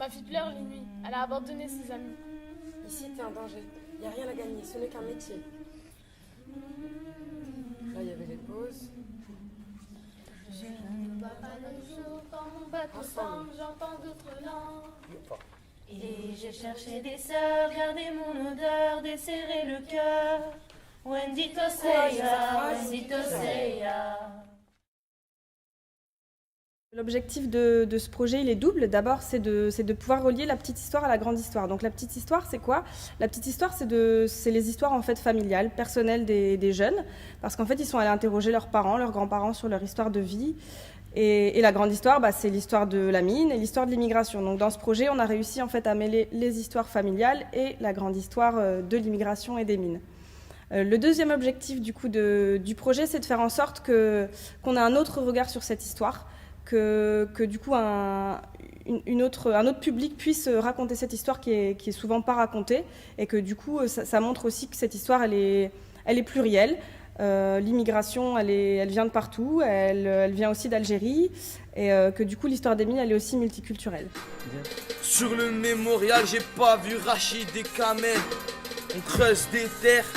Ma fille pleure les nuits. Elle a abandonné ses amis. Ici, t'es en danger. Y a rien à gagner, ce n'est qu'un métier. Là, il y avait les pauses. Je ne vois pas le jour quand mon bateau s'enle, j'entends d'autres langues. Et j'ai cherché des sœurs, garder mon odeur, desserrer le cœur. Wendito seya, Wendito seya. L'objectif de ce projet, il est double. D'abord, c'est de pouvoir relier la petite histoire à la grande histoire. Donc la petite histoire, c'est quoi? La petite histoire, c'est les histoires en fait familiales, personnelles des jeunes, parce qu'en fait, ils sont allés interroger leurs parents, leurs grands-parents sur leur histoire de vie. Et la grande histoire, c'est l'histoire de la mine et l'histoire de l'immigration. Donc dans ce projet, on a réussi en fait à mêler les histoires familiales et la grande histoire de l'immigration et des mines. Le deuxième objectif du projet, c'est de faire en sorte qu'on ait un autre regard sur cette histoire, que du coup un autre public puisse raconter cette histoire qui est souvent pas racontée, et que du coup ça montre aussi que cette histoire elle est plurielle. L'immigration elle vient de partout, elle vient aussi d'Algérie, et que du coup l'histoire des mines elle est aussi multiculturelle. Sur le mémorial, j'ai pas vu Rachid et Kamel. On creuse des terres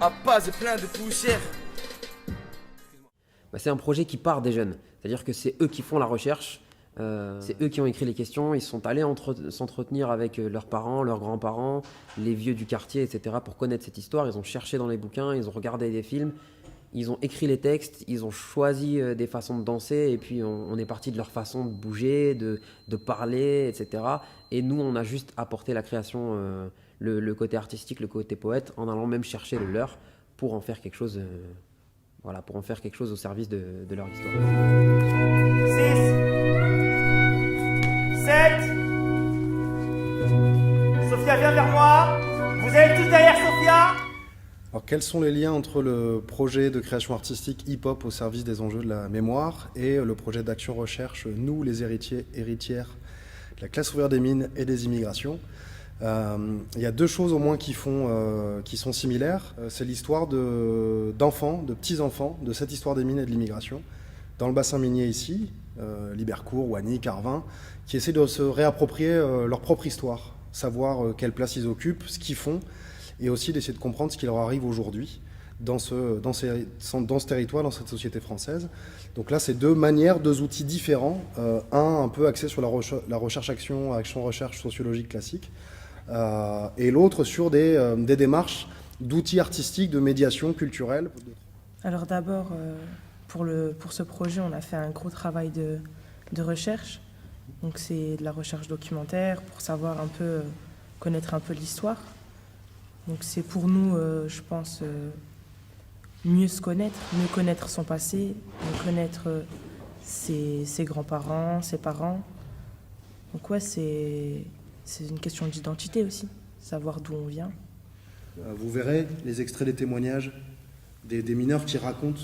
à pas et plein de poussière. C'est un projet qui part des jeunes, c'est-à-dire que c'est eux qui font la recherche, c'est eux qui ont écrit les questions, ils sont allés s'entretenir avec leurs parents, leurs grands-parents, les vieux du quartier, etc. pour connaître cette histoire. Ils ont cherché dans les bouquins, ils ont regardé des films, ils ont écrit les textes, ils ont choisi des façons de danser, et puis on est parti de leur façon de bouger, de parler, etc. Et nous, on a juste apporté la création, le côté artistique, le côté poète, en allant même chercher le leur pour en faire quelque chose... pour en faire quelque chose au service de leur histoire. 6, 7. Sophia, viens vers moi. Vous êtes tous derrière Sophia. Alors, quels sont les liens entre le projet de création artistique hip-hop au service des enjeux de la mémoire et le projet d'action-recherche, nous, les héritières de la classe ouvrière des mines et des immigrations? Il y a deux choses au moins qui sont similaires. C'est l'histoire d'enfants, de petits-enfants, de cette histoire des mines et de l'immigration, dans le bassin minier ici, Libercourt, Wany, Carvin, qui essaient de se réapproprier leur propre histoire, savoir quelle place ils occupent, ce qu'ils font, et aussi d'essayer de comprendre ce qui leur arrive aujourd'hui dans ce territoire, dans cette société française. Donc là, c'est deux manières, deux outils différents, un peu axé sur la recherche-recherche sociologique classique, et l'autre sur des démarches d'outils artistiques, de médiation culturelle. Alors d'abord, pour ce projet, on a fait un gros travail de recherche. Donc c'est de la recherche documentaire pour savoir un peu, connaître un peu l'histoire. Donc c'est pour nous, je pense, mieux se connaître, mieux connaître son passé, mieux connaître ses grands-parents, ses parents. Donc ouais, c'est une question d'identité aussi, savoir d'où on vient. Vous verrez les extraits des témoignages des mineurs qui racontent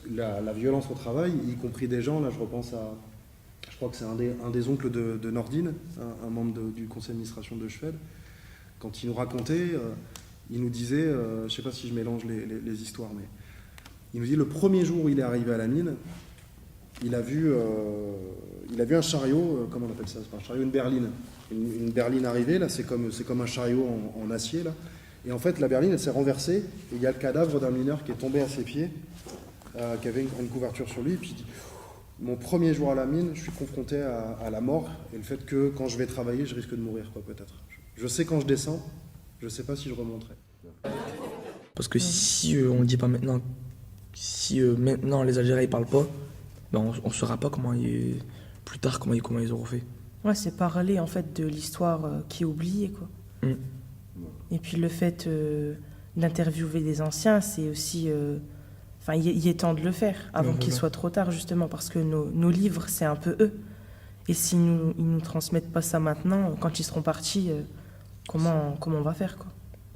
la violence au travail, y compris des gens, là je repense à, je crois que c'est un des oncles de Nordine, un membre du conseil d'administration de Schwed. Quand il nous racontait, il nous disait, je ne sais pas si je mélange les histoires, mais il nous dit le premier jour où il est arrivé à la mine, il a vu un chariot, comment on appelle ça? C'est pas un chariot, une berline. Une berline arrivée, là, c'est comme un chariot en acier, là. Et en fait, la berline, elle s'est renversée, et il y a le cadavre d'un mineur qui est tombé à ses pieds, qui avait une couverture sur lui, et puis il dit, mon premier jour à la mine, je suis confronté à la mort, et le fait que quand je vais travailler, je risque de mourir, quoi, peut-être. Je sais quand je descends, je sais pas si je remonterai. Parce que si on le dit pas maintenant, si maintenant les Algériens ne parlent pas, on ne saura pas plus tard comment ils auront fait. Ouais, c'est parler en fait de l'histoire qui est oubliée, quoi. Et puis le fait d'interviewer des anciens, c'est aussi... il est temps de le faire, avant qu'il soit trop tard, justement, parce que nos livres, c'est un peu eux. Et s'ils nous transmettent pas ça maintenant, quand ils seront partis, comment on va faire, quoi.